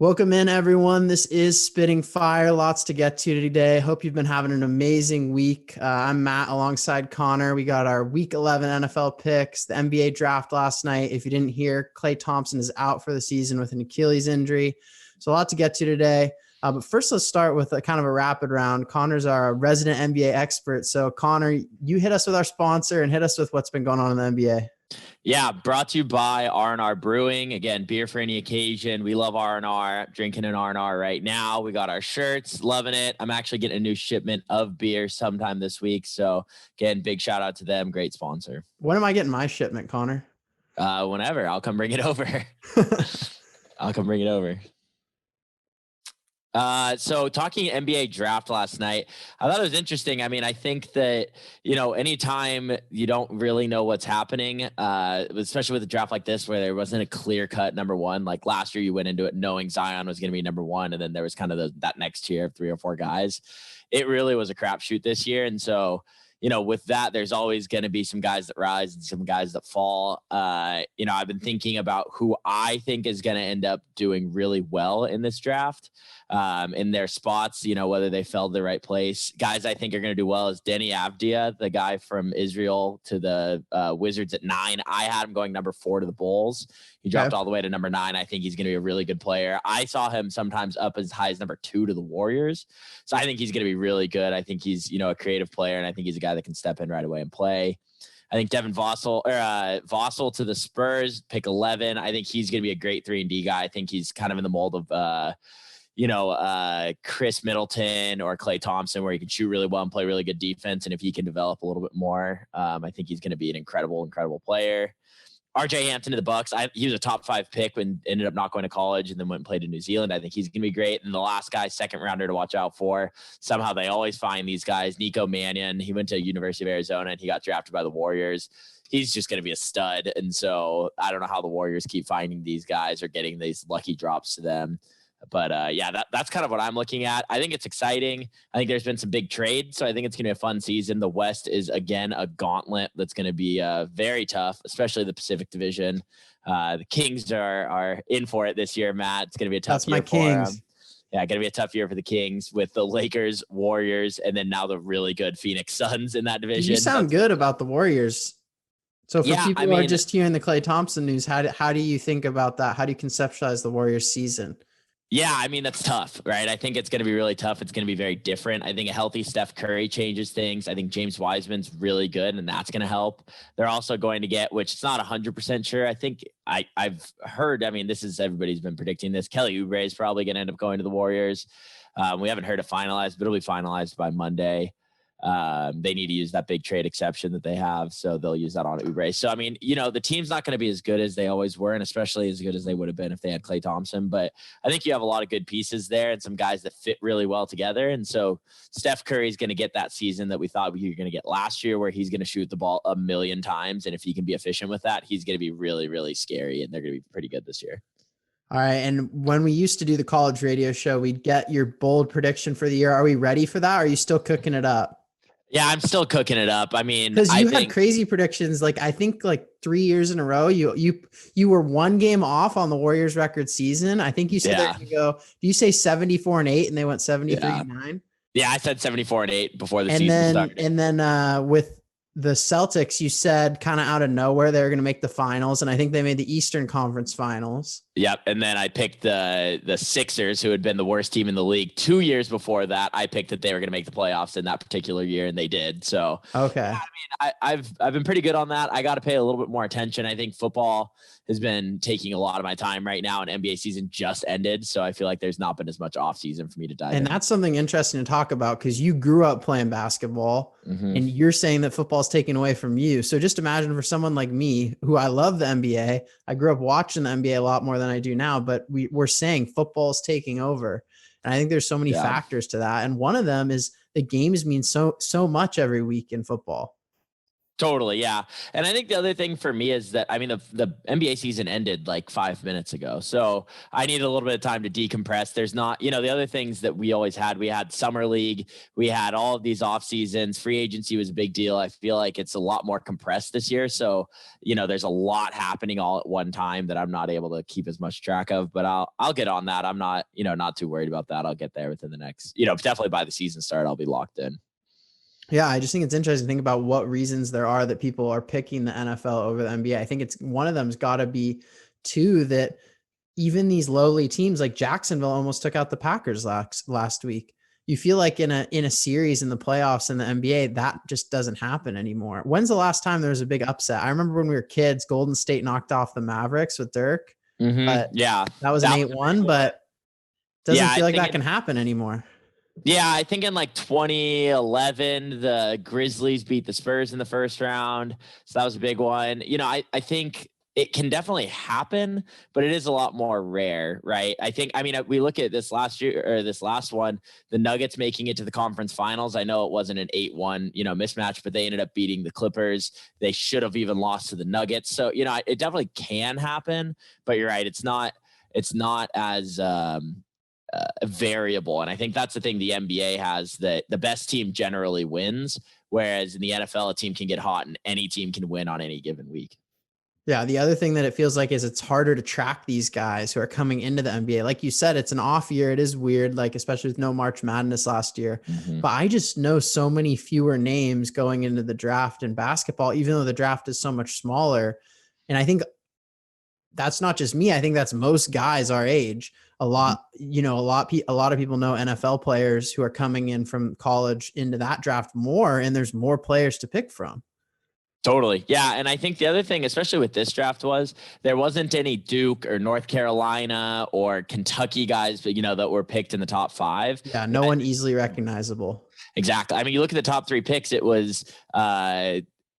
Welcome in, everyone. This is Spitting Fire. Lots to get to today. Hope you've been having an amazing week. I'm Matt alongside Conor. We got our Week 11 NFL picks, the NBA draft last night. If you didn't hear, Klay Thompson is out for the season with an Achilles injury. So a lot to get to today. But first, let's start with a kind of a rapid round. Conor's our resident NBA expert. So, Conor, you hit us with our sponsor and hit us with what's been going on in the NBA. Yeah, brought to you by R&R Brewing. Again, beer for any occasion. We love R&R. Drinking an R&R right now. We got our shirts. Loving it. I'm actually getting a new shipment of beer sometime this week. So, again, big shout out to them. Great sponsor. When am I getting my shipment, Conor? Whenever. I'll come bring it over. I'll come bring it over. So talking NBA draft last night, I thought it was interesting. I mean, I think that, anytime you don't really know what's happening, especially with a draft like this, where there wasn't a clear cut number one, like last year you went into it knowing Zion was going to be number one. And then there was kind of that next tier of 3 or 4 guys. It really was a crapshoot this year. And so, with that, there's always going to be some guys that rise and some guys that fall. I've been thinking about who I think is going to end up doing really well in this draft, in their spots, whether they fell to the right place. Guys I think are going to do well is Denny Avdia, the guy from Israel to the Wizards at 9. I had him going number 4 to the Bulls. He dropped all the way to number 9. I think he's going to be a really good player. I saw him sometimes up as high as number 2 to the Warriors. So I think he's going to be really good. I think he's, a creative player, and I think he's a guy that can step in right away and play. I think Devin Vassell to the Spurs, pick 11. I think he's going to be a great 3-and-D guy. I think he's kind of in the mold of, Chris Middleton or Klay Thompson, where he can shoot really well and play really good defense. And if he can develop a little bit more, I think he's going to be an incredible player. RJ Hampton to the Bucks. He was a top 5 pick and ended up not going to college and then went and played in New Zealand. I think he's going to be great. And the last guy, second rounder to watch out for. Somehow they always find these guys. Nico Mannion, he went to University of Arizona and he got drafted by the Warriors. He's just going to be a stud. And so I don't know how the Warriors keep finding these guys or getting these lucky drops to them. But that's kind of what I'm looking at. I think it's exciting. I think there's been some big trades, so I think it's going to be a fun season. The West is, again, a gauntlet that's going to be very tough, especially the Pacific Division. The Kings are in for it this year, Matt. It's going to be a tough year for them. Yeah, going to be a tough year for the Kings with the Lakers, Warriors, and then now the really good Phoenix Suns in that division. You sound good about the Warriors. So for people who are just hearing the Klay Thompson news, how do you think about that? How do you conceptualize the Warriors season? Yeah, I mean, that's tough, right? I think it's going to be really tough. It's going to be very different. I think a healthy Steph Curry changes things. I think James Wiseman's really good, and that's going to help. They're also going to get, which it's not 100% sure. I think I've heard, this is everybody's been predicting this. Kelly Oubre is probably going to end up going to the Warriors. We haven't heard it finalized, but it'll be finalized by Monday. They need to use that big trade exception that they have, so they'll use that on Oubre. So, the team's not going to be as good as they always were, and especially as good as they would have been if they had Klay Thompson. But I think you have a lot of good pieces there and some guys that fit really well together. And so Steph Curry is going to get that season that we thought we were going to get last year, where he's going to shoot the ball 1,000,000 times. And if he can be efficient with that, he's going to be really, really scary, and they're going to be pretty good this year. All right. And when we used to do the college radio show, we'd get your bold prediction for the year. Are we ready for that? Or are you still cooking it up? Yeah, I'm still cooking it up. Because you had crazy predictions. I think 3 years in a row, you were 1 game off on the Warriors record season. I think you said they're going to go. Do you say 74-8 and they went 73-9? Yeah, I said 74-8 before the season started. And then with the Celtics, you said kind of out of nowhere they were going to make the finals, and I think they made the Eastern Conference Finals. Yep, and then I picked the Sixers, who had been the worst team in the league 2 years before that. I picked that they were going to make the playoffs in that particular year, and they did. So okay, I've been pretty good on that. I got to pay a little bit more attention. I think football has been taking a lot of my time right now, and NBA season just ended, so I feel like there's not been as much off season for me to dive in. And that's something interesting to talk about, because you grew up playing basketball, and you're saying that football is taken away from you. So just imagine for someone like me, who I love the NBA. I grew up watching the NBA a lot more than I do now, but we're saying football is taking over. And I think there's so many factors to that. And one of them is the games mean so much every week in football. Totally, yeah. And I think the other thing for me is that, I mean, the NBA season ended like 5 minutes ago. So I need a little bit of time to decompress. There's not, the other things that we always had. We had summer league. We had all of these off seasons. Free agency was a big deal. I feel like it's a lot more compressed this year. So, there's a lot happening all at one time that I'm not able to keep as much track of, but I'll get on that. I'm not, not too worried about that. I'll get there within the next, definitely by the season start, I'll be locked in. Yeah, I just think it's interesting to think about what reasons there are that people are picking the NFL over the NBA. I think it's one of them's got to be too that even these lowly teams like Jacksonville almost took out the Packers last week. You feel like in a series in the playoffs in the NBA, that just doesn't happen anymore. When's the last time there was a big upset? I remember when we were kids, Golden State knocked off the Mavericks with Dirk. Mm-hmm. Yeah, that was an 8-1, but doesn't feel like that can happen anymore. Yeah, I think in like 2011, the Grizzlies beat the Spurs in the first round. So that was a big one. I think it can definitely happen, but it is a lot more rare, right? We look at this last year or this last one, the Nuggets making it to the conference finals. I know it wasn't an 8-1, mismatch, but they ended up beating the Clippers. They should have even lost to the Nuggets. So, it definitely can happen, but you're right. It's not as, variable. And I think that's the thing the NBA has, that the best team generally wins. Whereas in the NFL, a team can get hot and any team can win on any given week. Yeah. The other thing that it feels like is it's harder to track these guys who are coming into the NBA. Like you said, it's an off year. It is weird, like especially with no March Madness last year. Mm-hmm. But I just know so many fewer names going into the draft in basketball, even though the draft is so much smaller. And I think that's not just me. I think that's most guys our age. A lot of people know NFL players who are coming in from college into that draft more, and there's more players to pick from. Totally. Yeah. And I think the other thing, especially with this draft, was there wasn't any Duke or North Carolina or Kentucky guys, that were picked in the top 5. Yeah. No one easily recognizable. Exactly. I mean, you look at the top 3 picks, it was,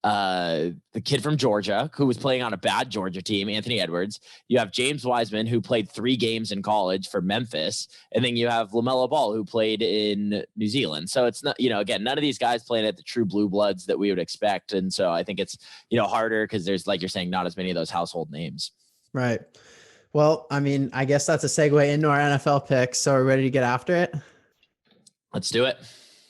the kid from Georgia who was playing on a bad Georgia team, Anthony Edwards. You have James Wiseman, who played 3 games in college for Memphis. And then you have LaMelo Ball, who played in New Zealand. So it's not, again, none of these guys playing at the true blue bloods that we would expect. And so I think it's, harder because there's, like you're saying, not as many of those household names. Right. Well, I mean, I guess that's a segue into our NFL picks. So are we ready to get after it? Let's do it.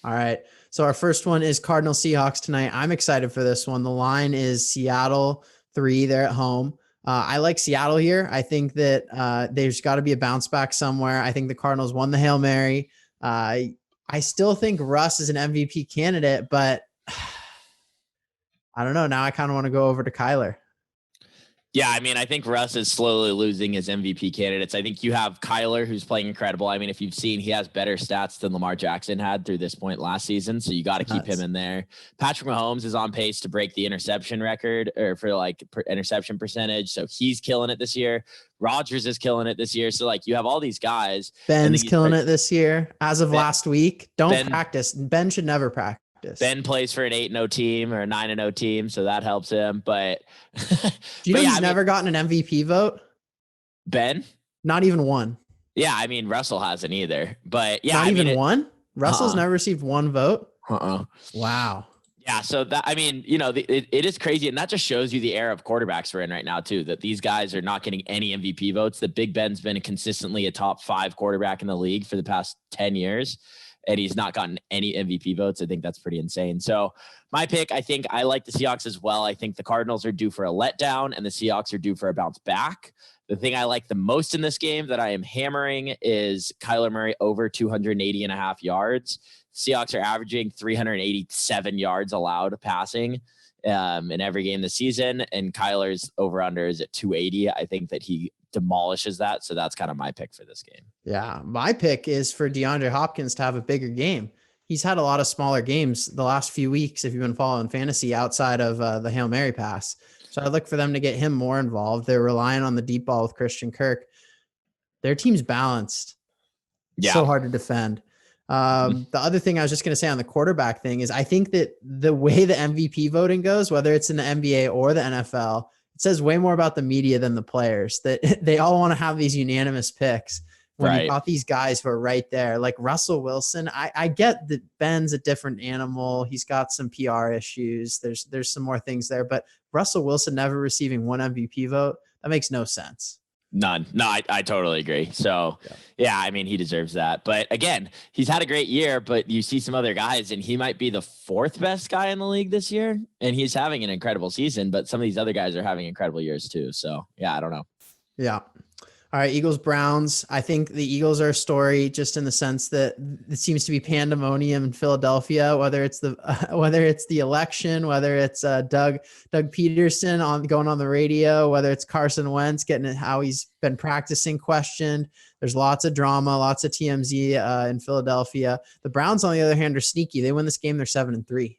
All right. So our first one is Cardinals Seahawks tonight. I'm excited for this one. The line is Seattle 3. They're at home. I like Seattle here. I think that there's got to be a bounce back somewhere. I think the Cardinals won the Hail Mary. I still think Russ is an MVP candidate, but I don't know. Now I kind of want to go over to Kyler. Yeah, I mean, I think Russ is slowly losing his MVP candidates. I think you have Kyler, who's playing incredible. I mean, if you've seen, he has better stats than Lamar Jackson had through this point last season, so you got to keep him in there. Patrick Mahomes is on pace to break the interception record, or for interception percentage, so he's killing it this year. Rodgers is killing it this year. So like you have all these guys. Ben's killing it this year. As of last week, practice. Ben should never practice. Ben plays for an 8-0 team or a 9-0 team, so that helps him. But do you know he's never gotten an MVP vote? Ben? Not even one. Yeah, I mean Russell hasn't either. But yeah, not even one? Russell's never received one vote? Wow. Yeah, so that, I mean, it is crazy, and that just shows you the era of quarterbacks we're in right now too, that these guys are not getting any MVP votes. That Big Ben's been consistently a top 5 quarterback in the league for the past 10 years. And he's not gotten any MVP votes. I think that's pretty insane. So my pick, I think I like the Seahawks as well. I think the Cardinals are due for a letdown and the Seahawks are due for a bounce back. The thing I like the most in this game that I am hammering is Kyler Murray over 280.5 yards. Seahawks are averaging 387 yards allowed passing in every game this season. And Kyler's over-under is at 280. I think that he demolishes that. So that's kind of my pick for this game. Yeah. My pick is for DeAndre Hopkins to have a bigger game. He's had a lot of smaller games the last few weeks, if you've been following fantasy outside of the Hail Mary pass. So I look for them to get him more involved. They're relying on the deep ball with Christian Kirk. Their team's balanced. Yeah. So hard to defend. The other thing I was just going to say on the quarterback thing is I think that the way the MVP voting goes, whether it's in the NBA or the NFL, it says way more about the media than the players, that they all want to have these unanimous picks when you got these guys who are right there, like Russell Wilson. I get that Ben's a different animal. He's got some PR issues. There's some more things there, but Russell Wilson never receiving one MVP vote, that makes no sense. None. No, I totally agree. So yeah, I mean, he deserves that. But again, he's had a great year, but you see some other guys and he might be the fourth best guy in the league this year. And he's having an incredible season, but some of these other guys are having incredible years too. So yeah, I don't know. Yeah. All right, Eagles, Browns. I think the Eagles are a story just in the sense that it seems to be pandemonium in Philadelphia, whether it's the election, whether it's Doug Peterson going on the radio, whether it's Carson Wentz getting how he's been practicing questioned. There's lots of drama, lots of TMZ in Philadelphia. The Browns, on the other hand, are sneaky. They win this game, they're 7-3.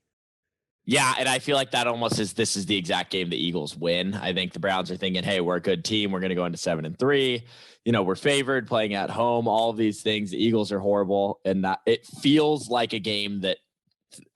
Yeah, and I feel like that almost this is the exact game the Eagles win. I think the Browns are thinking, hey, we're a good team. We're going to go into 7-3. You know, we're favored playing at home, all of these things. The Eagles are horrible. And that it feels like a game that,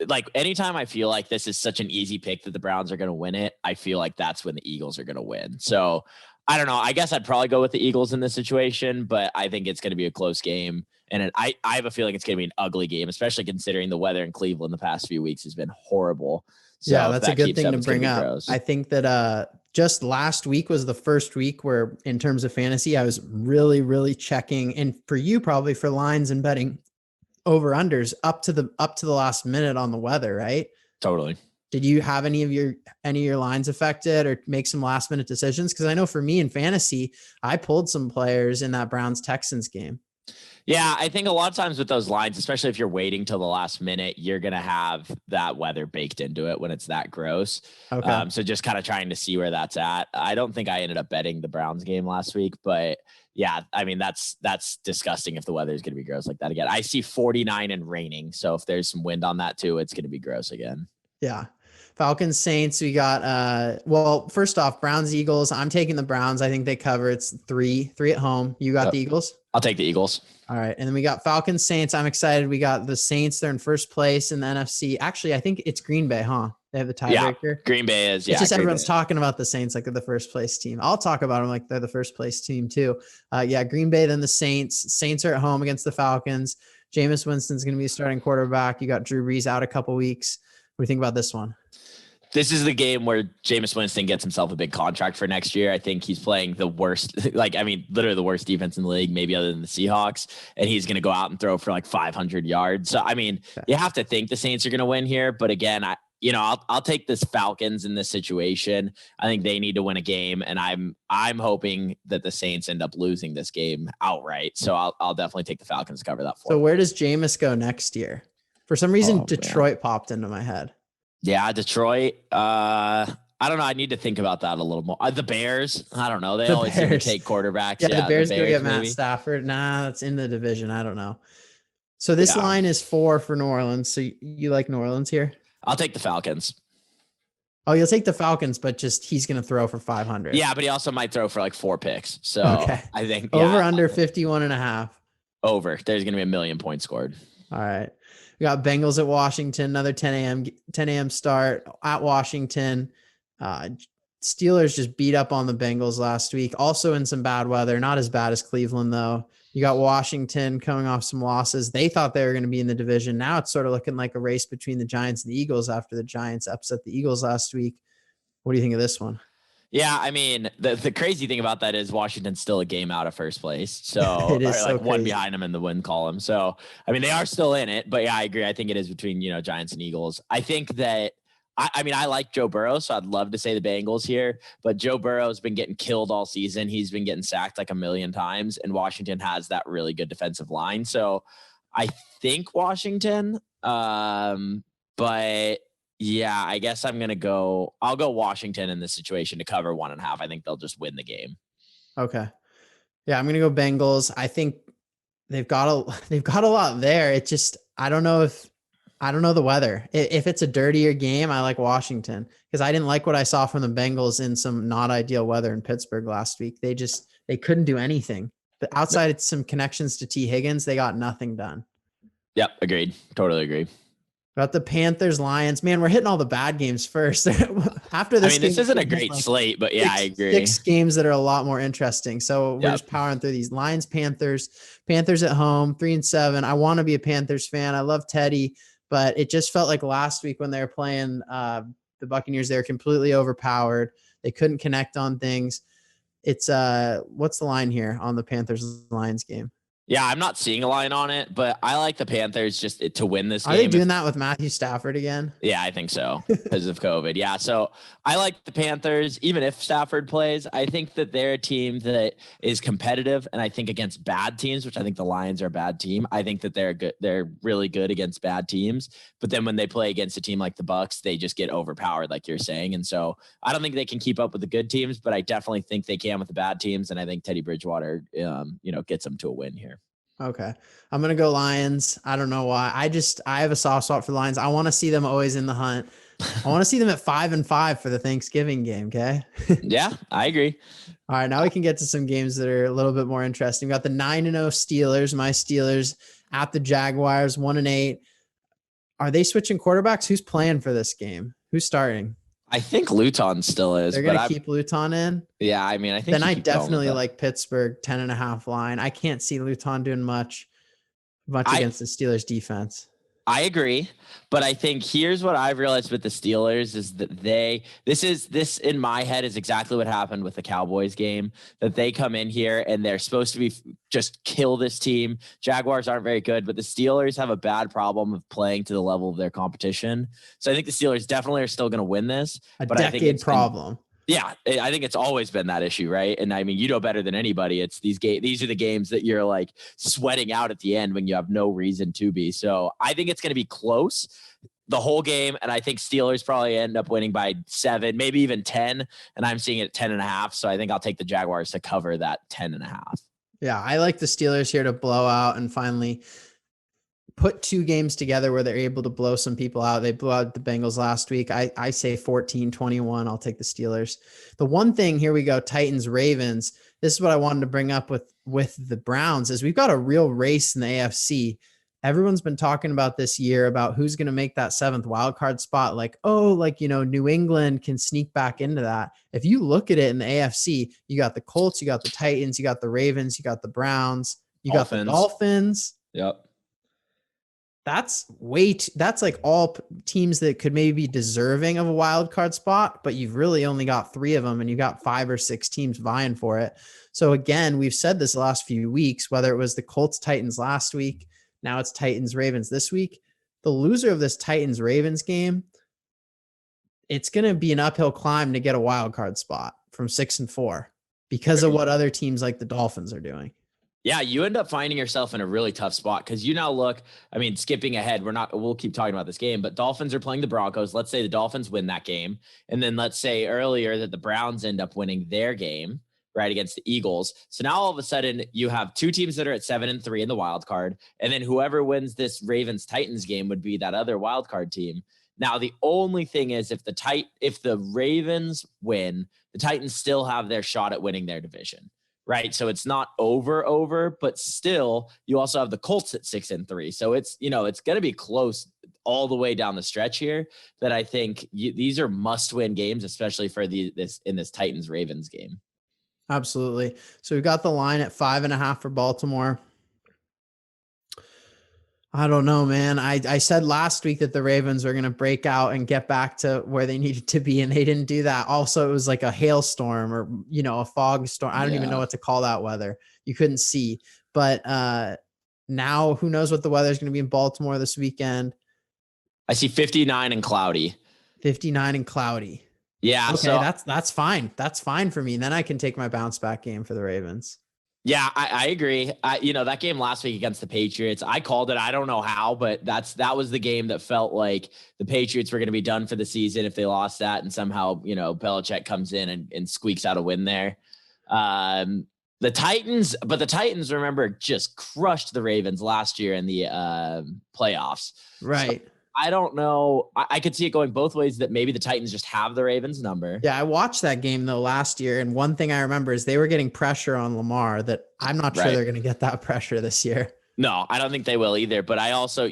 like, anytime I feel like this is such an easy pick that the Browns are going to win it, I feel like that's when the Eagles are going to win. So I don't know. I guess I'd probably go with the Eagles in this situation, but I think it's going to be a close game. And I have a feeling it's going to be an ugly game, especially considering the weather in Cleveland the past few weeks has been horrible. So yeah, that's a good thing to bring up. Gross. I think that just last week was the first week where, in terms of fantasy, I was really, really checking, and for you probably for lines and betting over unders up to the last minute on the weather, right? Totally. Did you have any of your lines affected or make some last minute decisions? Because I know for me in fantasy, I pulled some players in that Browns Texans game. Yeah, I think a lot of times with those lines, especially if you're waiting till the last minute, you're going to have that weather baked into it when it's that gross. Okay. So just kind of trying to see where that's at. I don't think I ended up betting the Browns game last week, but yeah, I mean, that's disgusting if the weather is going to be gross like that again. I see 49 and raining. So if there's some wind on that too, it's going to be gross again. Yeah. Falcons, Saints, we got, well, first off, Browns, Eagles. I'm taking the Browns. I think they cover. It's 3 at home. You got the Eagles? I'll take the Eagles. All right. And then we got Falcons, Saints. I'm excited. We got the Saints. They're in first place in the NFC. Actually, I think it's Green Bay, huh? They have the tiebreaker. Yeah, Green Bay is. It's just everyone's talking about the Saints like they're the first place team. I'll talk about them like they're the first place team too. Yeah, Green Bay, then the Saints. Saints are at home against the Falcons. Jameis Winston's going to be a starting quarterback. You got Drew Brees out a couple weeks. What do you think about this one? This is the game where Jameis Winston gets himself a big contract for next year. I think he's playing the worst, literally the worst defense in the league, maybe other than the Seahawks. And he's going to go out and throw for like 500 yards. So, I mean, you have to think the Saints are going to win here. But again, I'll take this Falcons in this situation. I think they need to win a game. And I'm hoping that the Saints end up losing this game outright. So I'll definitely take the Falcons to cover that. So where does Jameis go next year? For some reason, Detroit popped into my head. Yeah, Detroit. I don't know. I need to think about that a little more. The Bears. I don't know. They always seem to take quarterbacks. Yeah, the Bears go get Matt Stafford. Nah, that's in the division. I don't know. So this line is 4 for New Orleans. So you like New Orleans here? I'll take the Falcons. Oh, you'll take the Falcons, but just he's going to throw for 500. Yeah, but he also might throw for like 4 picks. So I think over under 51.5. Over. There's going to be 1 million points scored. All right. We got Bengals at Washington, another 10 a.m. start at Washington. Steelers just beat up on the Bengals last week, also in some bad weather, not as bad as Cleveland though. You got Washington coming off some losses. They thought they were going to be in the division. Now it's sort of looking like a race between the Giants and the Eagles after the Giants upset the Eagles last week. What do you think of this one? Yeah, I mean, the crazy thing about that is Washington's still a game out of first place. So it is like one behind them in the win column. So, I mean, they are still in it, but yeah, I agree. I think it is between, Giants and Eagles. I think that, I like Joe Burrow, so I'd love to say the Bengals here, but Joe Burrow's been getting killed all season. He's been getting sacked like 1 million times, and Washington has that really good defensive line. So I think Washington, but yeah, I guess I'll go Washington in this situation to cover 1.5. I think they'll just win the game. Okay. Yeah, I'm going to go Bengals. I think they've got a lot there. It just, I don't know the weather. If it's a dirtier game, I like Washington because I didn't like what I saw from the Bengals in some not ideal weather in Pittsburgh last week. They couldn't do anything. But outside of some connections to T. Higgins, they got nothing done. Yep. Agreed. Totally agree. About the Panthers, Lions, man, we're hitting all the bad games first. After this, this isn't a great slate, but yeah, I agree. 6 games that are a lot more interesting. So we're just powering through these. Lions, Panthers at home, 3-7. I want to be a Panthers fan. I love Teddy, but it just felt like last week when they were playing the Buccaneers, they were completely overpowered. They couldn't connect on things. It's what's the line here on the Panthers Lions game? Yeah, I'm not seeing a line on it, but I like the Panthers just to win this game. Are they doing that with Matthew Stafford again? Yeah, I think so because of COVID. Yeah, so I like the Panthers, even if Stafford plays. I think that they're a team that is competitive, and I think against bad teams, which I think the Lions are a bad team. I think that they're good. They're really good against bad teams, but then when they play against a team like the Bucs, they just get overpowered, like you're saying. And so I don't think they can keep up with the good teams, but I definitely think they can with the bad teams. And I think Teddy Bridgewater, gets them to a win here. Okay. I'm going to go Lions. I don't know why. I have a soft spot for the Lions. I want to see them always in the hunt. I want to see them at 5-5 for the Thanksgiving game. Okay. Yeah, I agree. All right. Now we can get to some games that are a little bit more interesting. We got the 9-0 Steelers, my Steelers at the Jaguars, 1-8. Are they switching quarterbacks? Who's playing for this game? Who's starting? I think Luton still is. They're going to keep Luton in. Yeah, I mean, I think then I definitely like Pittsburgh 10.5 line. I can't see Luton doing much against the Steelers defense. I agree, but I think here's what I've realized with the Steelers is that this in my head is exactly what happened with the Cowboys game, that they come in here and they're supposed to be just kill this team. Jaguars aren't very good, but the Steelers have a bad problem of playing to the level of their competition. So I think the Steelers definitely are still going to win this. But I think it's problem. Yeah, I think it's always been that issue, right? And I mean, you know better than anybody. It's these are the games that you're like sweating out at the end when you have no reason to be. So I think it's going to be close the whole game, and I think Steelers probably end up winning by 7, maybe even 10. And I'm seeing it at 10.5. So I think I'll take the Jaguars to cover that 10.5. Yeah, I like the Steelers here to blow out and finally put 2 games together where they're able to blow some people out. They blew out the Bengals last week. I say 14-21. I'll take the Steelers. The one thing, here we go, Titans, Ravens. This is what I wanted to bring up with the Browns is we've got a real race in the AFC. Everyone's been talking about this year about who's going to make that 7th wildcard spot. New England can sneak back into that. If you look at it in the AFC, you got the Colts, you got the Titans, you got the Ravens, you got the Browns, you got the Dolphins. Yep. That's that's like all teams that could maybe be deserving of a wild card spot, but you've really only got 3 of them and you got 5 or 6 teams vying for it. So again, we've said this the last few weeks, whether it was the Colts Titans last week, now it's Titans Ravens this week, the loser of this Titans Ravens game, it's going to be an uphill climb to get a wild card spot from 6-4 because of what other teams like the Dolphins are doing. Yeah, you end up finding yourself in a really tough spot because you now look, I mean, skipping ahead, we'll keep talking about this game, but Dolphins are playing the Broncos. Let's say the Dolphins win that game. And then let's say earlier that the Browns end up winning their game, right, against the Eagles. So now all of a sudden you have 2 teams that are at 7-3 in the wild card. And then whoever wins this Ravens Titans game would be that other wild card team. Now, the only thing is if the Ravens win, the Titans still have their shot at winning their division. Right. So it's not over, but still you also have the Colts at 6-3. So it's going to be close all the way down the stretch here that I think these are must win games, especially for this Titans Ravens game. Absolutely. So we got the line at 5.5 for Baltimore. I don't know, man. I said last week that the Ravens were going to break out and get back to where they needed to be, and they didn't do that. Also, it was like a hailstorm or, a fog storm. I don't even know what to call that weather. You couldn't see. But now who knows what the weather is going to be in Baltimore this weekend. I see 59 and cloudy. 59 and cloudy. Yeah. Okay, so that's fine. That's fine for me. And then I can take my bounce back game for the Ravens. Yeah, I agree. That game last week against the Patriots, I called it. I don't know how, but that was the game that felt like the Patriots were going to be done for the season if they lost that. And somehow, Belichick comes in and squeaks out a win there. The Titans, remember, just crushed the Ravens last year in the playoffs. Right. So I don't know. I could see it going both ways, that maybe the Titans just have the Ravens number. Yeah, I watched that game though last year, and one thing I remember is they were getting pressure on Lamar that I'm not sure they're going to get that pressure this year. No, I don't think they will either. But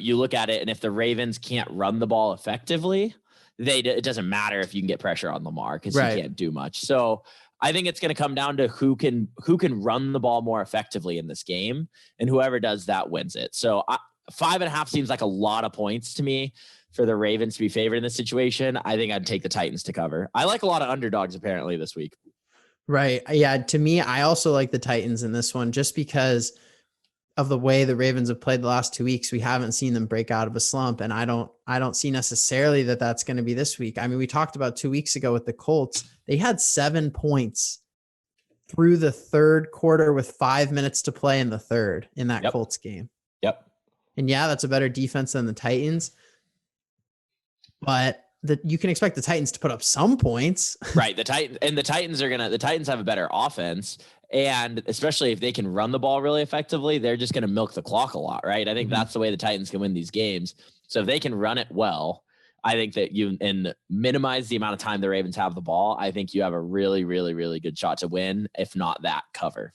you look at it, and if the Ravens can't run the ball effectively, it doesn't matter if you can get pressure on Lamar because he can't do much. So I think it's going to come down to who can run the ball more effectively in this game, and whoever does that wins it. So 5.5 seems like a lot of points to me for the Ravens to be favored in this situation. I think I'd take the Titans to cover. I like a lot of underdogs apparently this week. Right. Yeah. To me, I also like the Titans in this one just because of the way the Ravens have played the last 2 weeks. We haven't seen them break out of a slump. And I don't see necessarily that that's going to be this week. I mean, we talked about 2 weeks ago with the Colts. They had 7 points through the third quarter with 5 minutes to play in the third in that Colts game. Yep. And yeah, that's a better defense than the Titans, but you can expect the Titans to put up some points. Right. The Titans have a better offense. And especially if they can run the ball really effectively, they're just going to milk the clock a lot. Right. I think that's the way the Titans can win these games. So if they can run it well, I think that and minimize the amount of time the Ravens have the ball, I think you have a really, really, really good shot to win, if not that cover.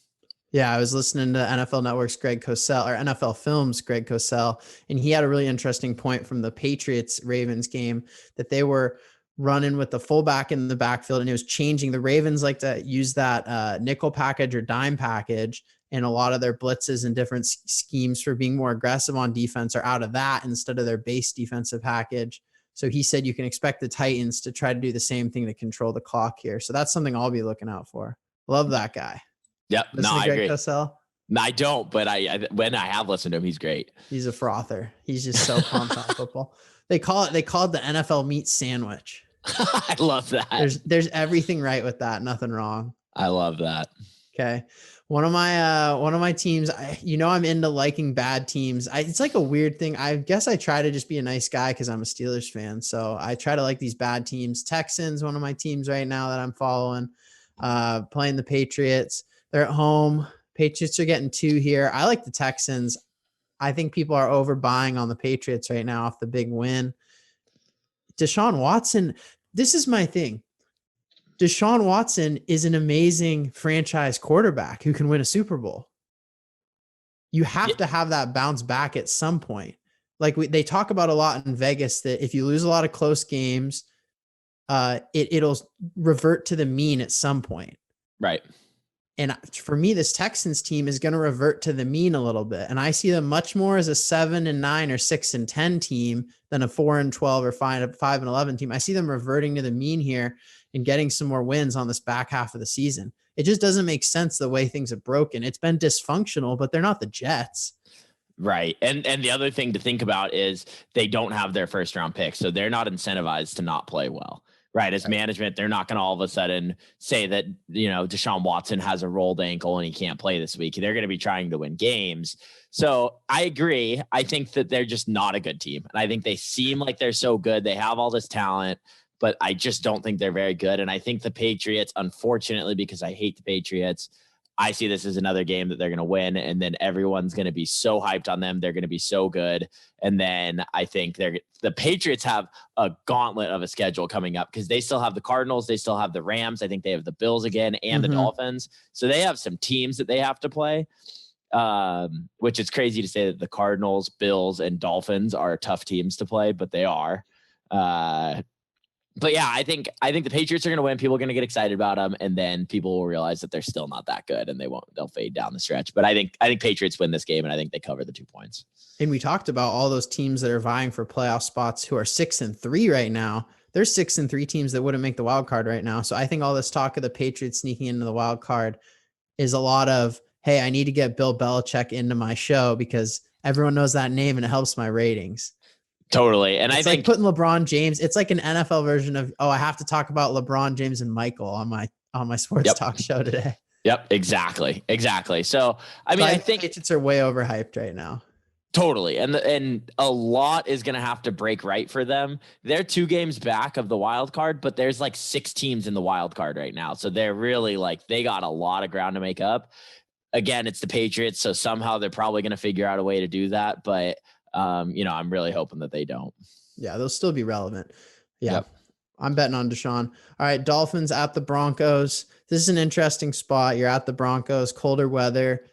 Yeah, I was listening to NFL Network's Greg Cosell or NFL Films Greg Cosell, and he had a really interesting point from the Patriots-Ravens game that they were running with the fullback in the backfield, and it was changing. The Ravens like to use that nickel package or dime package, and a lot of their blitzes and different schemes for being more aggressive on defense are out of that instead of their base defensive package. So he said you can expect the Titans to try to do the same thing to control the clock here. So that's something I'll be looking out for. Love that guy. Yep. Listen I agree. Cosell? No, I don't, but when I have listened to him, he's great. He's a frother. He's just so pumped on football. They call it the NFL meat sandwich. I love that. There's everything right with that. Nothing wrong. I love that. Okay. One of my teams, I'm into liking bad teams. It's like a weird thing. I guess I try to just be a nice guy because I'm a Steelers fan. So I try to like these bad teams. Texans, one of my teams right now that I'm following, playing the Patriots. They're at home. Patriots are getting 2 here. I like the Texans. I think people are overbuying on the Patriots right now off the big win. Deshaun Watson, this is my thing. Deshaun Watson is an amazing franchise quarterback who can win a Super Bowl. You have to have that bounce back at some point. Like they talk about a lot in Vegas that if you lose a lot of close games, it'll revert to the mean at some point. Right. And for me, this Texans team is going to revert to the mean a little bit. And I see them much more as a 7-9 or 6-10 team than a 4-12 or 5-11 team. I see them reverting to the mean here and getting some more wins on this back half of the season. It just doesn't make sense the way things have broken. It's been dysfunctional, but they're not the Jets. Right. And the other thing to think about is they don't have their first round pick. So they're not incentivized to not play well. Right. As management, they're not going to all of a sudden say that, Deshaun Watson has a rolled ankle and he can't play this week. They're going to be trying to win games. So I agree. I think that they're just not a good team. And I think they seem like they're so good. They have all this talent, but I just don't think they're very good. And I think the Patriots, unfortunately, because I hate the Patriots, I see this as another game that they're going to win, and then everyone's going to be so hyped on them. They're going to be so good. And then I think the Patriots have a gauntlet of a schedule coming up because they still have the Cardinals. They still have the Rams. I think they have the Bills again and the Dolphins. So they have some teams that they have to play, which is crazy to say that the Cardinals, Bills, and Dolphins are tough teams to play, but they are. But yeah, I think the Patriots are going to win. People are going to get excited about them, and then people will realize that they're still not that good, and they'll fade down the stretch. But I think Patriots win this game, and I think they cover the 2 points. And we talked about all those teams that are vying for playoff spots who are 6-3 right now. There's 6-3 teams that wouldn't make the wild card right now. So I think all this talk of the Patriots sneaking into the wild card is a lot of, hey, I need to get Bill Belichick into my show because everyone knows that name and it helps my ratings. Totally. And it's I think like putting LeBron James, it's like an NFL version of, I have to talk about LeBron James and Michael on my sports talk show today. Yep, exactly. So, I think Patriots are way overhyped right now. Totally. And a lot is going to have to break right for them. They're 2 games back of the wild card, but there's like 6 teams in the wild card right now. So they're really they got a lot of ground to make up. Again, it's the Patriots. So somehow they're probably going to figure out a way to do that. But I'm really hoping that they don't. Yeah, they'll still be relevant. Yeah. Yep. I'm betting on Deshaun. All right, Dolphins at the Broncos. This is an interesting spot. You're at the Broncos, colder weather.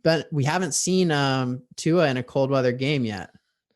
But we haven't seen Tua in a cold weather game yet.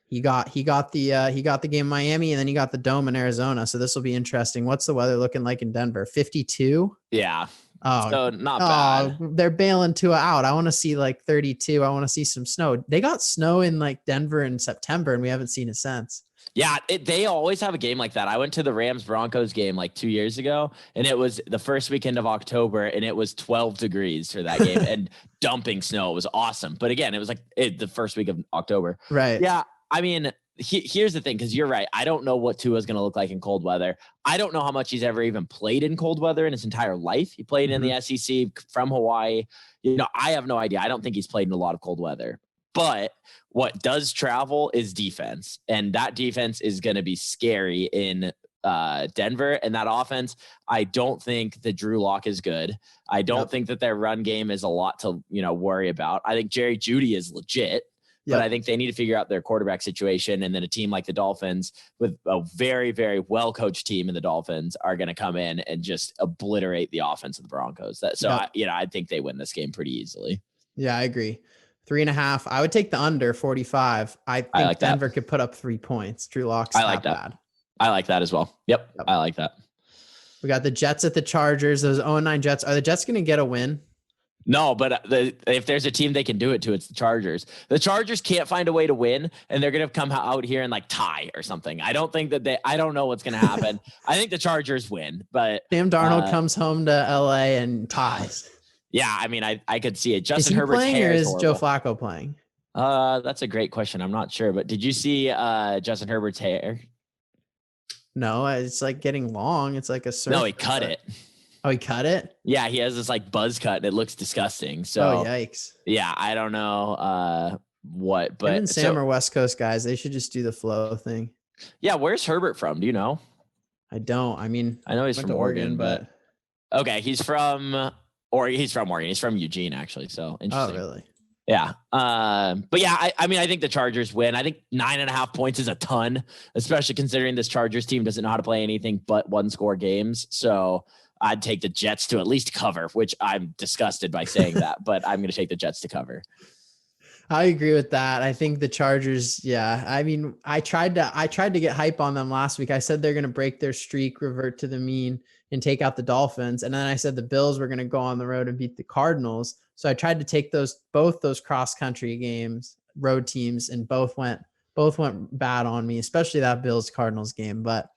He got the game in Miami, and then he got the dome in Arizona. So this will be interesting. What's the weather looking like in Denver? 52? Yeah. Oh, so not bad. They're bailing Tua out. I want to see like 32. I want to see some snow. They got snow in like Denver in September, and we haven't seen it since. Yeah, they always have a game like that. I went to the Rams-Broncos game like 2 years ago, and it was the first weekend of October, and it was 12 degrees for that game and dumping snow. It was awesome. But again, it was like the first week of October. Right. Yeah, I mean, here's the thing, because you're right. I don't know what Tua is going to look like in cold weather. I don't know how much he's ever even played in cold weather in his entire life. He played in the SEC from Hawaii. I have no idea. I don't think he's played in a lot of cold weather. But what does travel is defense. And that defense is going to be scary in Denver. And that offense, I don't think that Drew Lock is good. I don't think that their run game is a lot to, worry about. I think Jerry Jeudy is legit. But I think they need to figure out their quarterback situation. And then a team like the Dolphins, with a very, very well-coached team in the Dolphins, are going to come in and just obliterate the offense of the Broncos. I think they win this game pretty easily. Yeah, I agree. 3.5. I would take the under 45. I think like Denver could put up 3 points. Drew Lock's not bad. I like that as well. Yep. I like that. We got the Jets at the Chargers. Those 0-9 Jets. Are the Jets going to get a win? No, but if there's a team they can do it to, it's the Chargers. The Chargers can't find a way to win, and they're going to come out here and like tie or something. I don't think that I don't know what's going to happen. I think the Chargers win, but Sam Darnold comes home to LA and ties. Yeah, I mean, I could see it. Justin Herbert's playing, or is Joe Flacco playing? That's a great question. I'm not sure, but did you see Justin Herbert's hair? No, it's like getting long. It's like a surf. No, he cut it. Oh, he cut it? Yeah, he has this like buzz cut, and it looks disgusting. So, yikes. Yeah, I don't know what, but him and Sam are West Coast guys. They should just do the flow thing. Yeah, where's Herbert from? Do you know? I don't. I mean, I know he's from Oregon, but okay, he's from Oregon. He's from Eugene, actually. So interesting. Oh, really? Yeah. But yeah, I mean, I think the Chargers win. I think 9.5 points is a ton, especially considering this Chargers team doesn't know how to play anything but 1-score games. So I'd take the Jets to at least cover, which I'm disgusted by saying that, but I'm going to take the Jets to cover. I agree with that. I think the Chargers, yeah. I mean, I tried to get hype on them last week. I said they're going to break their streak, revert to the mean, and take out the Dolphins. And then I said the Bills were going to go on the road and beat the Cardinals. So I tried to take both those cross-country games, road teams, and both went bad on me, especially that Bills Cardinals game. But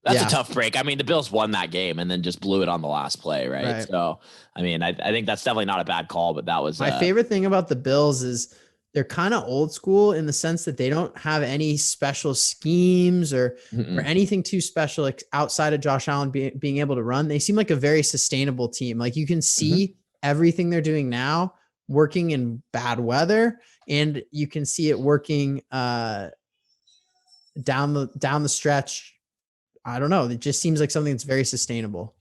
that's a tough break. I mean, the Bills won that game and then just blew it on the last play, right? So, I mean, I think that's definitely not a bad call, but that was my favorite thing about the Bills is they're kind of old school in the sense that they don't have any special schemes or anything too special outside of Josh Allen being able to run. They seem like a very sustainable team. Like you can see everything they're doing now working in bad weather, and you can see it working down the stretch. I don't know. It just seems like something that's very sustainable.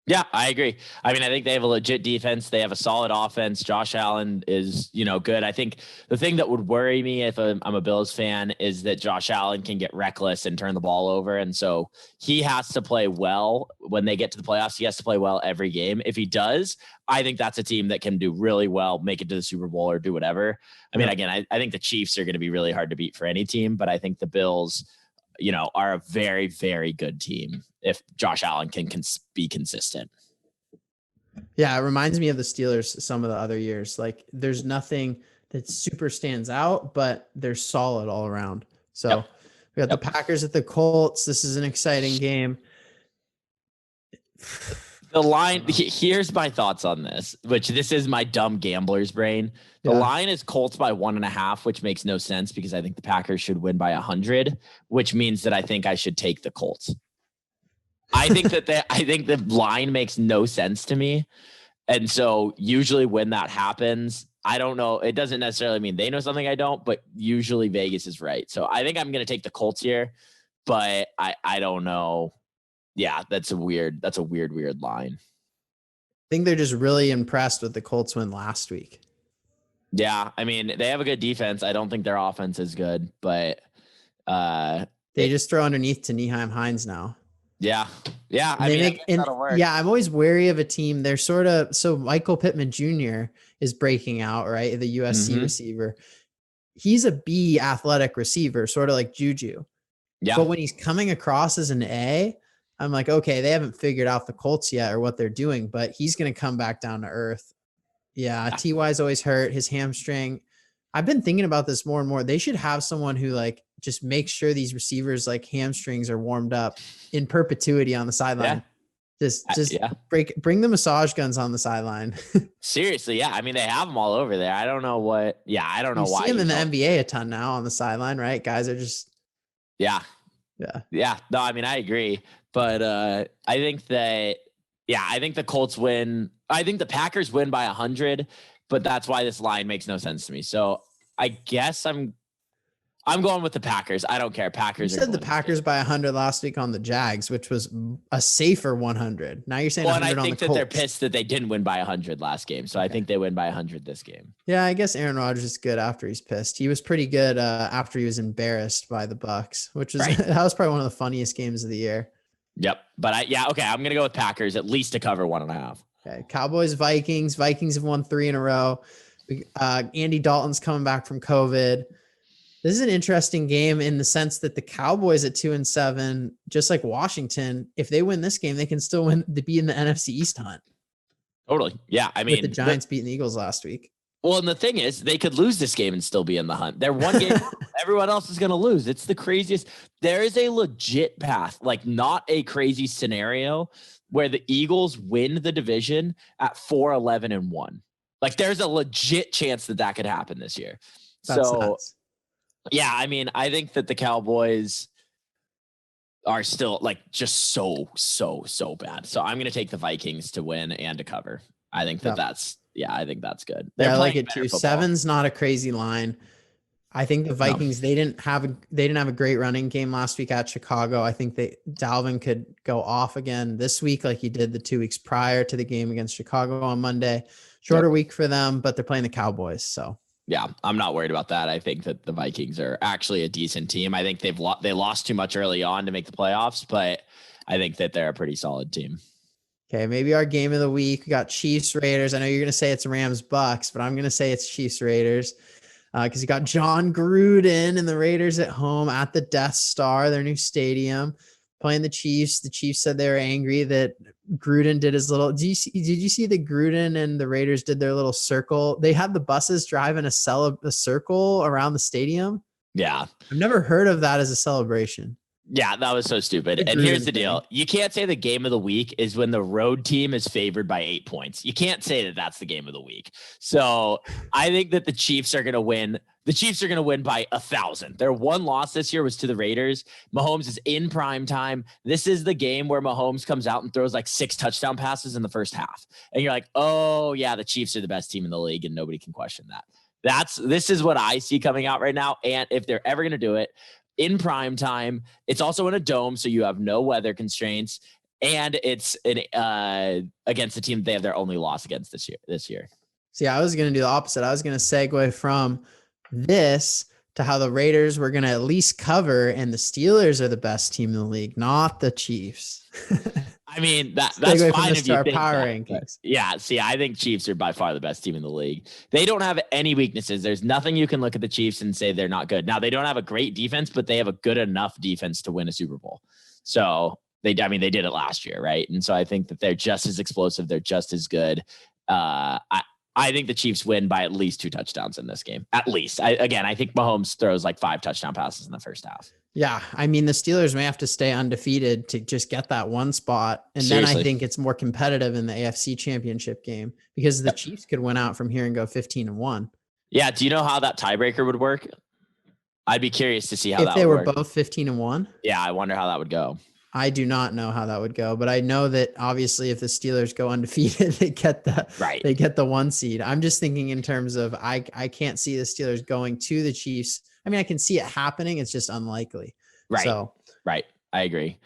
Yeah, I agree. I mean, I think they have a legit defense. They have a solid offense. Josh Allen is, good. I think the thing that would worry me if I'm a Bills fan is that Josh Allen can get reckless and turn the ball over. And so he has to play well when they get to the playoffs. He has to play well every game. If he does, I think that's a team that can do really well, make it to the Super Bowl or do whatever. I mean, again, I think the Chiefs are going to be really hard to beat for any team, but I think the Bills are a very, very good team if Josh Allen can be consistent. Yeah, it reminds me of the Steelers some of the other years. Like there's nothing that super stands out, but they're solid all around. So we got the Packers at the Colts. This is an exciting game. The line, here's my thoughts on this, which this is my dumb gambler's brain. The line is Colts by 1.5, which makes no sense because I think the Packers should win by 100, which means that I think I should take the Colts. I think the line makes no sense to me. And so usually when that happens, I don't know. It doesn't necessarily mean they know something I don't, but usually Vegas is right. So I think I'm going to take the Colts here, but I don't know. Yeah, that's a weird line. I think they're just really impressed with the Colts win last week. Yeah, I mean, they have a good defense. I don't think their offense is good, but they just throw underneath to Nyheim Hines now. Yeah. Yeah. And I guess that'll work. yeah, I'm always wary of a team. They're sort of, so Michael Pittman Jr. is breaking out, right? The USC receiver. He's a B athletic receiver, sort of like Juju. Yeah. But when he's coming across as an A, I'm like, okay, they haven't figured out the Colts yet or what they're doing, but he's going to come back down to earth. Yeah. TY's always hurt, his hamstring. I've been thinking about this more and more. They should have someone who like just makes sure these receivers like hamstrings are warmed up in perpetuity on the sideline. Just bring the massage guns on the sideline. Seriously, yeah. I mean, they have them all over there. I don't know what. Yeah, I don't know why. See them in the NBA a ton now on the sideline, right? Guys are just. Yeah. No, I mean, I agree, but I think that. Yeah, I think the Colts win. I think the Packers win by 100, but that's why this line makes no sense to me. So I guess I'm going with the Packers. I don't care. Packers. You said the Packers by 100 last week on the Jags, which was a safer 100. Now you're saying 100 on the Colts. Well, and I think that they're pissed that they didn't win by 100 last game. So I think they win by 100 this game. Yeah, I guess Aaron Rodgers is good after he's pissed. He was pretty good after he was embarrassed by the Bucs, which was that was probably one of the funniest games of the year. Yep. But okay. I'm going to go with Packers at least to cover 1.5. Okay. Cowboys, Vikings. Vikings have won 3 in a row. Andy Dalton's coming back from COVID. This is an interesting game in the sense that the Cowboys at 2-7, just like Washington, if they win this game, they can still be in the NFC East hunt. Totally. Yeah. I mean, with the Giants beating the Eagles last week. Well, and the thing is, they could lose this game and still be in the hunt. They're one game. Everyone else is going to lose. It's the craziest. There is a legit path, like not a crazy scenario, where the Eagles win the division at 4-11-1. Like there's a legit chance that could happen this year. That's nuts. Yeah, I mean, I think that the Cowboys are still like just so bad. So I'm going to take the Vikings to win and to cover. I think that's I think that's good. I like it too. 7's not a crazy line. I think the Vikings, they didn't have a great running game last week at Chicago. I think Dalvin could go off again this week like he did the 2 weeks prior to the game against Chicago on Monday. Shorter week for them, but they're playing the Cowboys. So yeah, I'm not worried about that. I think that the Vikings are actually a decent team. I think they lost too much early on to make the playoffs, but I think that they're a pretty solid team. Okay, maybe our game of the week. We got Chiefs Raiders. I know you're going to say it's Rams Bucks, but I'm going to say it's Chiefs Raiders because you got John Gruden and the Raiders at home at the Death Star, their new stadium, playing the Chiefs. The Chiefs said they were angry that Gruden did his little. Did you see that Gruden and the Raiders did their little circle? They had the buses driving a circle around the stadium. Yeah, I've never heard of that as a celebration. Yeah, that was so stupid. And here's the deal. You can't say the game of the week is when the road team is favored by 8 points. You can't say that that's the game of the week. So I think that the Chiefs are going to win. The Chiefs are going to win by 1,000. Their one loss this year was to the Raiders. Mahomes is in prime time. This is the game where Mahomes comes out and throws like 6 touchdown passes in the first half. And you're like, oh yeah, the Chiefs are the best team in the league and nobody can question that. This is what I see coming out right now. And if they're ever going to do it, in prime time, it's also in a dome, so you have no weather constraints, and it's against a team they have their only loss against this year. See, I was going to do the opposite. I was going to segue from this to how the Raiders were going to at least cover, and the Steelers are the best team in the league, not the Chiefs. I mean, that's fine if you think power that, rankings. Yeah, see, I think Chiefs are by far the best team in the league. They don't have any weaknesses. There's nothing you can look at the Chiefs and say they're not good. Now, they don't have a great defense, but they have a good enough defense to win a Super Bowl. So they did it last year, right? And so I think that they're just as explosive. They're just as good. I think the Chiefs win by at least 2 touchdowns in this game. At least. I think Mahomes throws like 5 touchdown passes in the first half. Yeah, I mean, the Steelers may have to stay undefeated to just get that one spot. And Seriously. Then I think it's more competitive in the AFC championship game because the Chiefs could win out from here and go 15-1. Yeah. Do you know how that tiebreaker would work? I'd be curious to see how if that they would were work. Both 15-1. Yeah, I wonder how that would go. I do not know how that would go, but I know that obviously if the Steelers go undefeated, they get the 1 seed. I'm just thinking in terms of I can't see the Steelers going to the Chiefs. I mean, I can see it happening. It's just unlikely. Right. So, right. I agree.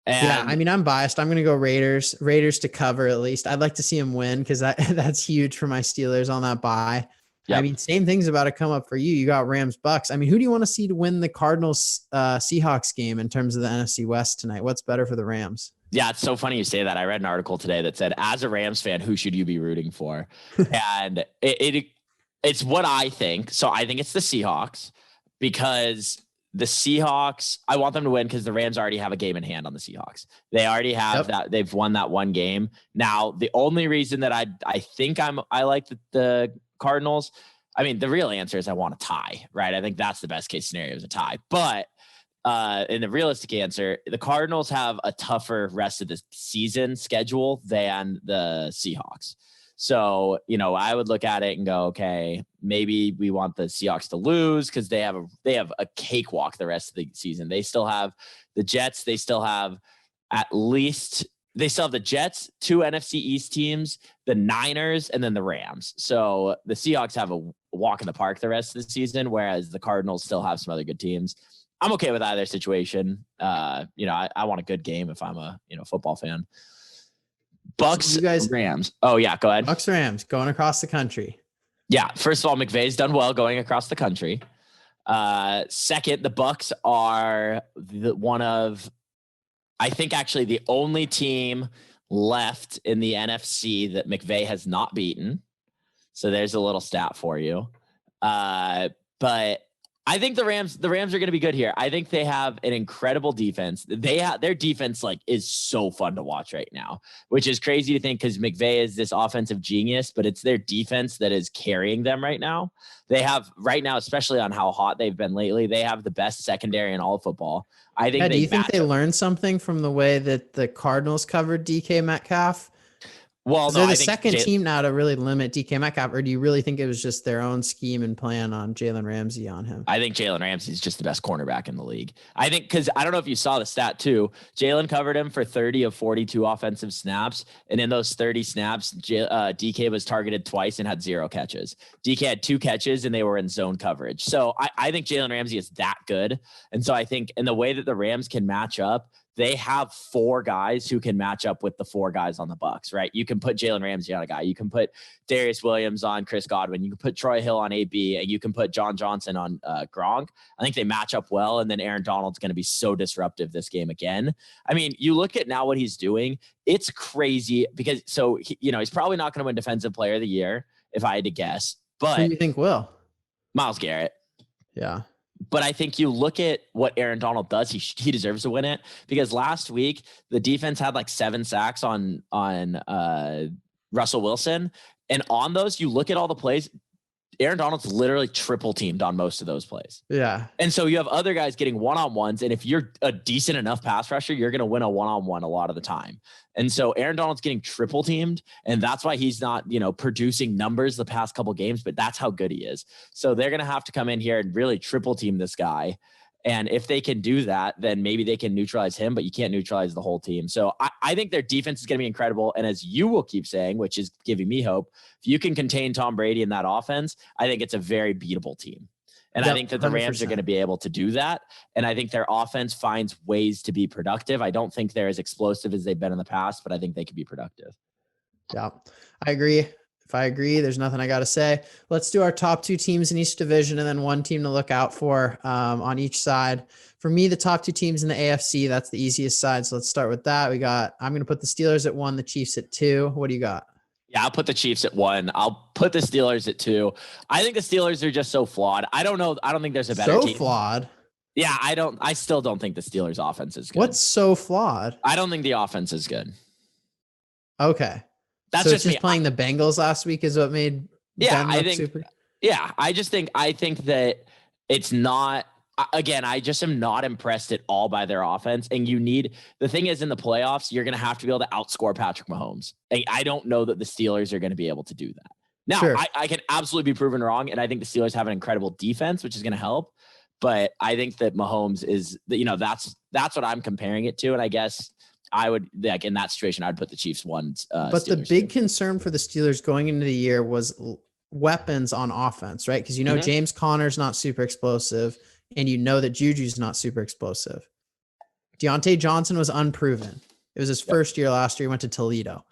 And yeah, I mean, I'm biased. I'm going to go Raiders to cover at least. I'd like to see them win because that's huge for my Steelers on that bye. Yep. I mean, same thing's about to come up for you. You got Rams Bucks. I mean, who do you want to see to win the Cardinals Seahawks game in terms of the NFC West tonight? What's better for the Rams? Yeah, it's so funny you say that. I read an article today that said, as a Rams fan, who should you be rooting for? And it's what I think. So I think it's the Seahawks, because the Seahawks, I want them to win because the Rams already have a game in hand on the Seahawks. They already have that. They've won that one game. Now, the only reason that I think I like the Cardinals, I mean, the real answer is I want a tie, right? I think that's the best case scenario, is a tie. But in the realistic answer, the Cardinals have a tougher rest of the season schedule than the Seahawks. So, I would look at it and go, okay, maybe we want the Seahawks to lose because they have a cakewalk the rest of the season. They still have the Jets. They still have the Jets, 2 NFC East teams, the Niners, and then the Rams. So the Seahawks have a walk in the park the rest of the season, whereas the Cardinals still have some other good teams. I'm okay with either situation. I want a good game if I'm a football fan. Bucks, so Rams. Oh yeah, go ahead. Bucks, Rams going across the country. Yeah, first of all, McVay's done well going across the country. Second, the Bucks are I think actually the only team left in the NFC that McVay has not beaten. So there's a little stat for you. But I think the Rams are going to be good here. I think they have an incredible defense. Their defense is so fun to watch right now, which is crazy to think because McVay is this offensive genius, but it's their defense that is carrying them right now. They have right now, especially on how hot they've been lately, they have the best secondary in all of football. I think. Do you think they learned something from the way that the Cardinals covered DK Metcalf? Well, they're the second team now to really limit DK Metcalf, or do you really think it was just their own scheme and plan on Jalen Ramsey on him? I think Jalen Ramsey is just the best cornerback in the league. I think because I don't know if you saw the stat too. Jalen covered him for 30 of 42 offensive snaps, and in those 30 snaps, DK was targeted twice and had 0 catches. DK had 2 catches, and they were in zone coverage. So I think Jalen Ramsey is that good, and so I think in the way that the Rams can match up, they have 4 guys who can match up with the 4 guys on the Bucks, right? You can put Jalen Ramsey on a guy. You can put Darius Williams on Chris Godwin. You can put Troy Hill on AB, and you can put John Johnson on Gronk. I think they match up well, and then Aaron Donald's going to be so disruptive this game again. I mean, you look at now what he's doing. It's crazy because he's probably not going to win Defensive Player of the Year if I had to guess. But who do you think will? Myles Garrett. Yeah. But I think you look at what Aaron Donald does, he deserves to win it, because last week the defense had 7 sacks on Russell Wilson. And on those, you look at all the plays, Aaron Donald's literally triple teamed on most of those plays. Yeah. And so you have other guys getting one-on-ones. And if you're a decent enough pass rusher, you're going to win a one-on-one a lot of the time. And so Aaron Donald's getting triple teamed, and that's why he's not, producing numbers the past couple games, but that's how good he is. So they're going to have to come in here and really triple team this guy. And if they can do that, then maybe they can neutralize him, but you can't neutralize the whole team. So I think their defense is going to be incredible. And as you will keep saying, which is giving me hope, if you can contain Tom Brady in that offense, I think it's a very beatable team. And I think that the Rams 100%. Are going to be able to do that. And I think their offense finds ways to be productive. I don't think they're as explosive as they've been in the past, but I think they can be productive. Yeah, I agree. If I agree, there's nothing I got to say. Let's do our top 2 teams in each division and then one team to look out for on each side. For me, the top 2 teams in the AFC, that's the easiest side. So let's start with that. I'm going to put the Steelers at 1, the Chiefs at 2. What do you got? Yeah, I'll put the Chiefs at 1. I'll put the Steelers at 2. I think the Steelers are just so flawed. I don't know. I don't think there's a better team. So flawed. Yeah, I still don't think the Steelers offense is good. What's so flawed? I don't think the offense is good. Okay. That's just me. Playing the Bengals last week is what made Ben look super. Yeah, I think that it's not. Again, I just am not impressed at all by their offense. And the thing is, in the playoffs, you're going to have to be able to outscore Patrick Mahomes. I don't know that the Steelers are going to be able to do that. Now, sure. I can absolutely be proven wrong. And I think the Steelers have an incredible defense, which is going to help. But I think that Mahomes is, that's what I'm comparing it to. And I guess I would, in that situation, I'd put the Chiefs 1. But Steelers the big concern for the Steelers going into the year was weapons on offense, right? Because James Connor's not super explosive. And that Juju's not super explosive. Deontay Johnson was unproven. It was his first year last year. He went to Toledo.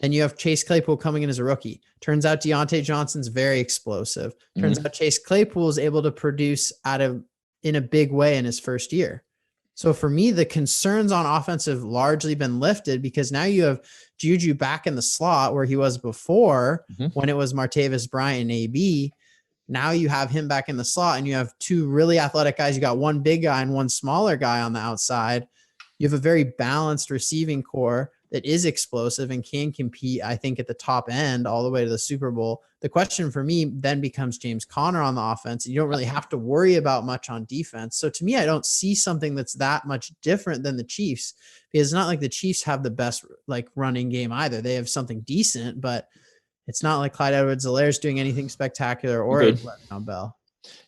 Then you have Chase Claypool coming in as a rookie. Turns out Deontay Johnson's very explosive. Turns out Chase Claypool is able to produce in a big way in his first year. So for me, the concerns on offense have largely been lifted because now you have Juju back in the slot where he was before when it was Martavis Bryant and AB. Now you have him back in the slot and you have two really athletic guys. You got one big guy and one smaller guy on the outside. You have a very balanced receiving core that is explosive and can compete, I think, at the top end all the way to the Super Bowl. The question for me then becomes James Conor on the offense. You don't really have to worry about much on defense. So to me, I don't see something that's that much different than the Chiefs, because it's not like the Chiefs have the best like running game either. They have something decent, but it's not like Clyde Edwards-Helaire is doing anything spectacular or Le'Veon Bell.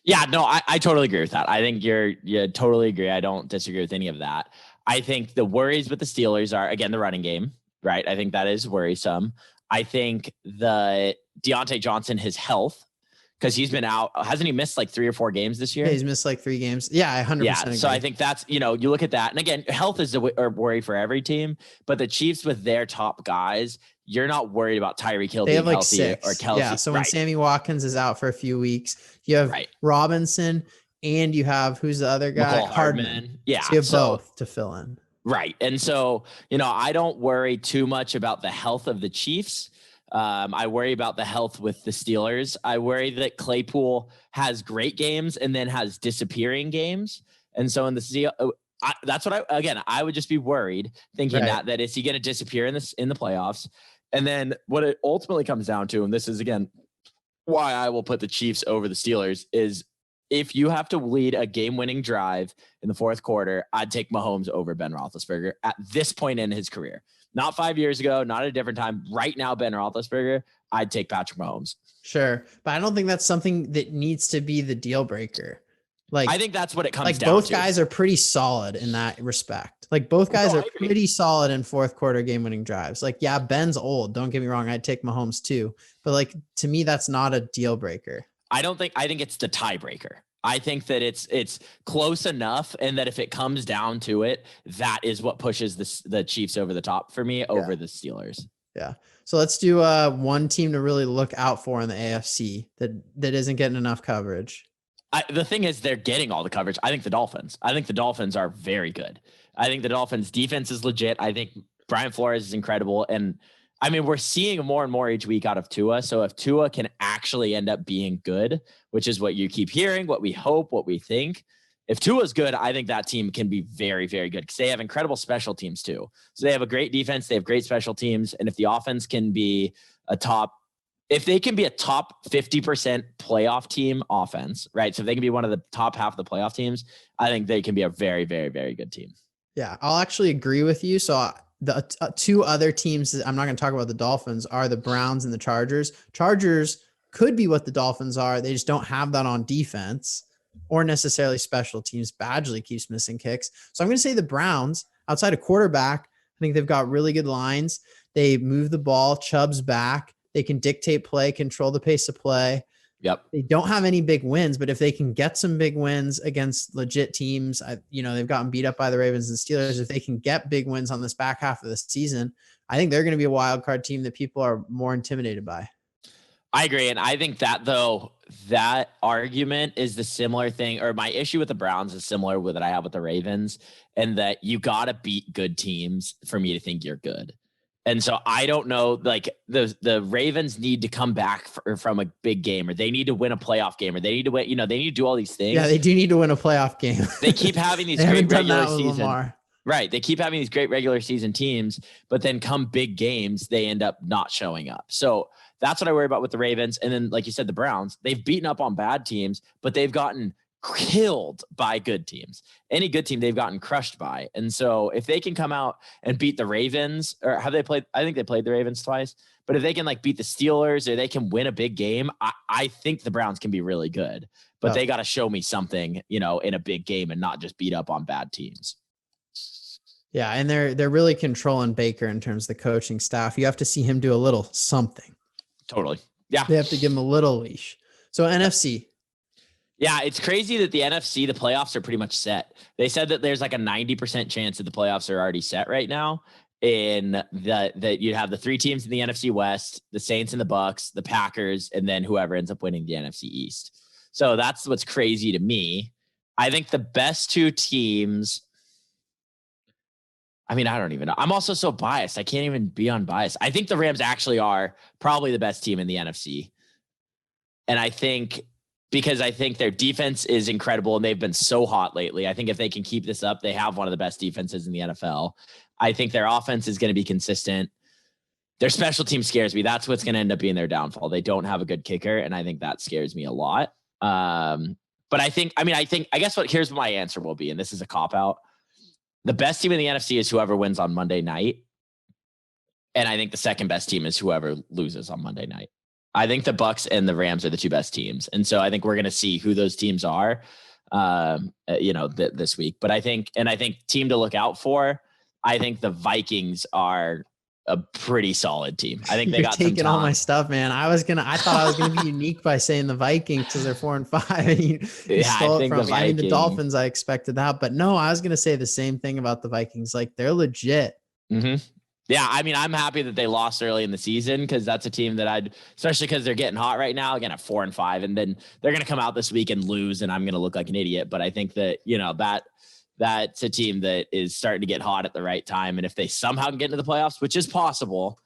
Yeah, no, I totally agree with that. I think you totally agree. I don't disagree with any of that. I think the worries with the Steelers are, again, the running game, right? I think that is worrisome. I think the Deontay Johnson, his health, because he's been out. Hasn't he missed like 3 or 4 games this year? Yeah, he's missed like 3 games. Yeah, I 100% agree. So I think that's, you look at that. And again, health is a worry for every team. But the Chiefs with their top guys, you're not worried about Tyreek Hill being healthy 6. or Kelsey. Yeah, so when Sammy Watkins is out for a few weeks, you have Robinson and you have, who's the other guy? Hardman. Yeah. So you have both to fill in. Right. And so, I don't worry too much about the health of the Chiefs. I worry about the health with the Steelers. I worry that Claypool has great games and then has disappearing games. And so in the that's what I would just be worried thinking that is he going to disappear in the playoffs? And then what it ultimately comes down to, and this is again why I will put the Chiefs over the Steelers, is if you have to lead a game-winning drive in the fourth quarter, I'd take Mahomes over Ben Roethlisberger at this point in his career. Not 5 years ago, not at a different time. Right now, Ben Roethlisberger, I'd take Patrick Mahomes. Sure, but I don't think that's something that needs to be the deal breaker. Like, I think that's what it comes down to. Both guys are pretty solid in that respect. Like, both guys are pretty solid in fourth quarter game-winning drives. Like, yeah, Ben's old. Don't get me wrong. I'd take Mahomes too. But like, to me, that's not a deal breaker. I think it's the tiebreaker. I think that it's close enough, and that if it comes down to it, that is what pushes the Chiefs over the top for me over the Steelers. Yeah. So let's do one team to really look out for in the AFC that isn't getting enough coverage. The thing is, they're getting all the coverage. I think the Dolphins are very good. I think the Dolphins defense is legit. I think Brian Flores is incredible. And I mean, we're seeing more and more each week out of Tua. So if Tua can actually end up being good, which is what you keep hearing, what we hope, what we think, if Tua's good, I think that team can be very, very good because they have incredible special teams too. So they have a great defense. They have great special teams. And if the offense can be if they can be a top 50% playoff team offense, right? So if they can be one of the top half of the playoff teams, I think they can be a very, very, very good team. Yeah, I'll actually agree with you. So the 2 other teams that I'm not going to talk about the Dolphins are the Browns and the Chargers. Chargers could be what the Dolphins are. They just don't have that on defense or necessarily special teams. Badgley keeps missing kicks. So I'm going to say the Browns, outside of quarterback, I think they've got really good lines. They move the ball. Chubb's back. They can dictate play, control the pace of play. Yep. They don't have any big wins, but if they can get some big wins against legit teams, they've gotten beat up by the Ravens and Steelers. If they can get big wins on this back half of the season, I think they're going to be a wild card team that people are more intimidated by. I agree. And I think that argument is the similar thing, or my issue with the Browns is similar with what I have with the Ravens, and that you got to beat good teams for me to think you're good. And so I don't know, like the Ravens need to come back from a big game, or they need to win a playoff game, or they need to win, they need to do all these things. Yeah, they do need to win a playoff game. They keep having these great regular season. Right. They keep having these great regular season teams, but then come big games, they end up not showing up. So that's what I worry about with the Ravens. And then, like you said, the Browns, they've beaten up on bad teams, but they've gotten killed by good teams. Any good team they've gotten crushed by. And so if they can come out and beat the Ravens, or have they played? I think they played the Ravens twice, but if they can beat the Steelers, or they can win a big game, I think the Browns can be really good, but they got to show me something, in a big game and not just beat up on bad teams. Yeah. And they're really controlling Baker in terms of the coaching staff. You have to see him do a little something. Totally. Yeah. They have to give him a little leash. So NFC. Yeah, it's crazy that the NFC, the playoffs are pretty much set. They said that there's like a 90% chance that the playoffs are already set right now. in that you have the 3 teams in the NFC West, the Saints and the Bucks, the Packers, and then whoever ends up winning the NFC East. So that's what's crazy to me. I think the best 2 teams, I mean, I don't even know. I'm also so biased. I can't even be unbiased. I think the Rams actually are probably the best team in the NFC. And I think because I think their defense is incredible and they've been so hot lately. I think if they can keep this up, they have one of the best defenses in the NFL. I think their offense is going to be consistent. Their special team scares me. That's what's going to end up being their downfall. They don't have a good kicker, and I think that scares me a lot. But I guess here's what my answer will be, and this is a cop-out. The best team in the NFC is whoever wins on Monday night. And I think the second best team is whoever loses on Monday night. I think the Bucks and the Rams are the 2 best teams. And so I think we're going to see who those teams are, this week. But I think team to look out for, I think the Vikings are a pretty solid team. I think they got taking all my stuff, man. I thought I was gonna be unique by saying the Vikings because they're 4-5, and you stole it from me. I mean, the Dolphins, I expected that, but no, I was gonna say the same thing about the Vikings. Like, they're legit. Mm-hmm. Yeah, I mean, I'm happy that they lost early in the season because that's a team that especially because they're getting hot right now, again at 4-5, and then they're gonna come out this week and lose, and I'm gonna look like an idiot. But I think that that's a team that is starting to get hot at the right time. And if they somehow can get into the playoffs, which is possible,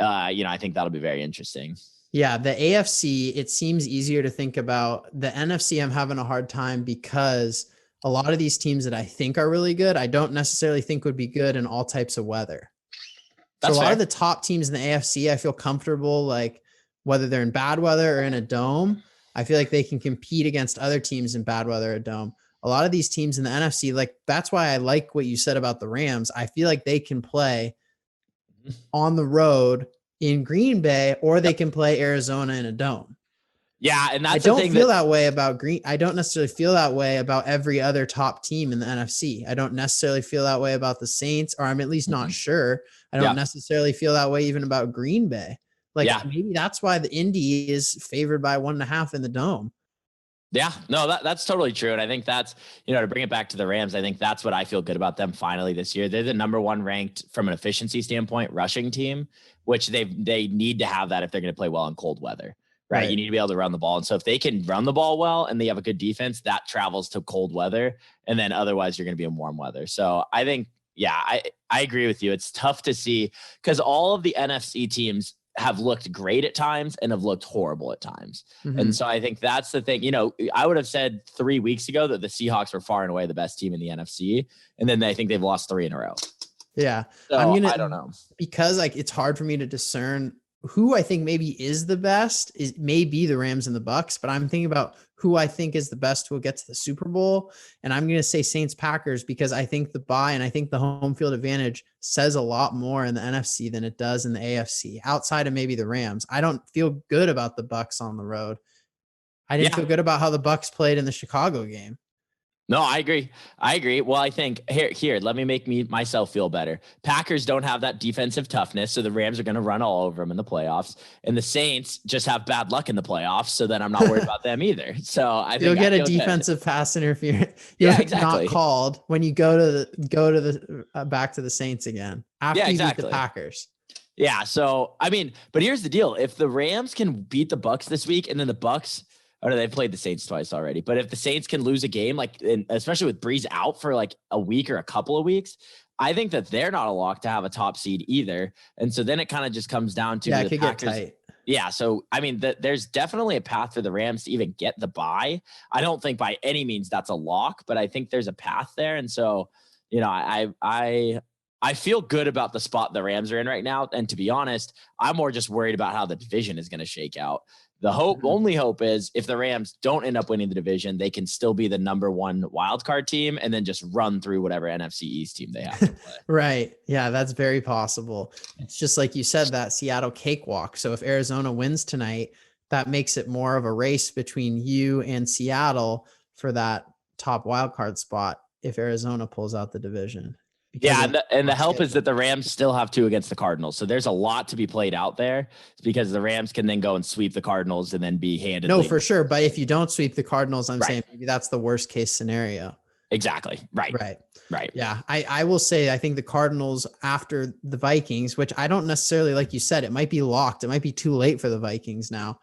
I think that'll be very interesting. Yeah. The AFC, it seems easier to think about. The NFC, I'm having a hard time because a lot of these teams that I think are really good, I don't necessarily think would be good in all types of weather. That's so a lot fair. of the top teams in the AFC, I feel comfortable, like whether they're in bad weather or in a dome, I feel like they can compete against other teams in bad weather or dome. A lot of these teams in the NFC, like that's why I like what you said about the Rams. I feel like they can play on the road in Green Bay, or they can play Arizona in a dome. Yeah, and that's I don't feel that way about I don't necessarily feel that way about every other top team in the NFC. I don't necessarily feel that way about the Saints, or I'm at least not sure. I don't necessarily feel that way even about Green Bay. Like maybe that's why the Indy is favored by 1.5 in the dome. Yeah, no, that's totally true. And I think that's, to bring it back to the Rams, I think that's what I feel good about them finally this year. They're the number 1 ranked from an efficiency standpoint rushing team, which they need to have that if they're going to play well in cold weather, right? You need to be able to run the ball. And so if they can run the ball well and they have a good defense, that travels to cold weather. And then otherwise you're going to be in warm weather. So I think, I agree with you. It's tough to see because all of the NFC teams have looked great at times and have looked horrible at times. Mm-hmm. And so I think that's the thing. I would have said 3 weeks ago that the Seahawks were far and away the best team in the NFC. And then I think they've lost 3 in a row. Yeah. So I don't know. Because it's hard for me to discern who I think maybe is the best is maybe the Rams and the Bucks, but I'm thinking about who I think is the best who will get to the Super Bowl. And I'm going to say Saints Packers because I think the bye and I think the home field advantage says a lot more in the NFC than it does in the AFC outside of maybe the Rams. I don't feel good about the Bucks on the road. I didn't feel good about how the Bucks played in the Chicago game. No, I agree. Well, I think here, let me make myself feel better. Packers don't have that defensive toughness, so the Rams are going to run all over them in the playoffs. And the Saints just have bad luck in the playoffs, so then I'm not worried about them either. So I think you'll get a defensive pass interference. Exactly. Not called when you go to the back to the Saints again after you beat the Packers. Yeah. So I mean, but here's the deal: if the Rams can beat the Bucks this week, and then the Bucks. Or they've played the Saints twice already. But if the Saints can lose a game, especially with Breeze out for a week or a couple of weeks, I think that they're not a lock to have a top seed either. And so then it kind of just comes down to it could get tight. Yeah. So, I mean, there's definitely a path for the Rams to even get the bye. I don't think by any means that's a lock, but I think there's a path there. And so, I feel good about the spot the Rams are in right now. And to be honest, I'm more just worried about how the division is going to shake out. The only hope is if the Rams don't end up winning the division, they can still be the number 1 wildcard team and then just run through whatever NFC East team they have to play. Right. Yeah, that's very possible. It's just like you said, that Seattle cakewalk. So if Arizona wins tonight, that makes it more of a race between you and Seattle for that top wildcard spot if Arizona pulls out the division. And the help is that the Rams still have 2 against the Cardinals. So there's a lot to be played out there because the Rams can then go and sweep the Cardinals and then be handed. No, for sure. But if you don't sweep the Cardinals, I'm saying maybe that's the worst case scenario. Exactly. Right. Right. Right. Yeah. I will say, I think the Cardinals after the Vikings, which I don't necessarily, like you said, it might be locked. It might be too late for the Vikings now,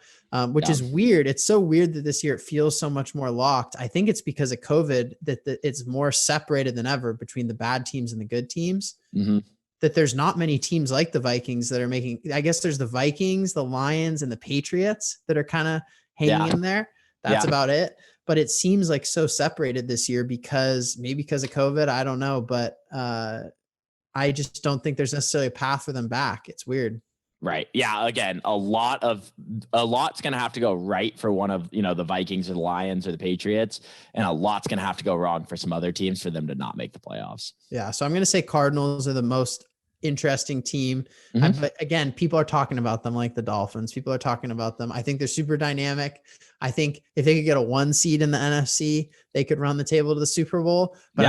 which is weird. It's so weird that this year it feels so much more locked. I think it's because of COVID that it's more separated than ever between the bad teams and the good teams. Mm-hmm. That there's not many teams like the Vikings that are making, I guess there's the Vikings, the Lions, and the Patriots that are kind of hanging in there. That's about it. But it seems like so separated this year because of COVID. I don't know, but I just don't think there's necessarily a path for them back. It's weird. Right. Yeah. Again, a lot's going to have to go right for one of, the Vikings or the Lions or the Patriots. And a lot's going to have to go wrong for some other teams for them to not make the playoffs. Yeah. So I'm going to say Cardinals are the most interesting team. But again, people are talking about them like the Dolphins. People are talking about them. I think they're super dynamic. I think if they could get a 1 seed in the NFC, they could run the table to the Super Bowl. But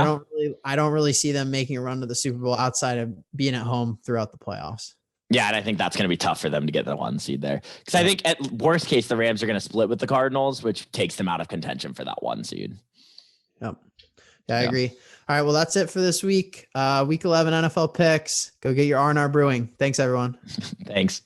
I don't really see them making a run to the Super Bowl outside of being at home throughout the playoffs. Yeah, and I think that's going to be tough for them to get the 1 seed there. Because I think at worst case, the Rams are going to split with the Cardinals, which takes them out of contention for that 1 seed. Yep. Yeah, I agree. All right, well, that's it for this week. Week 11 NFL picks. Go get your R&R Brewing. Thanks, everyone. Thanks.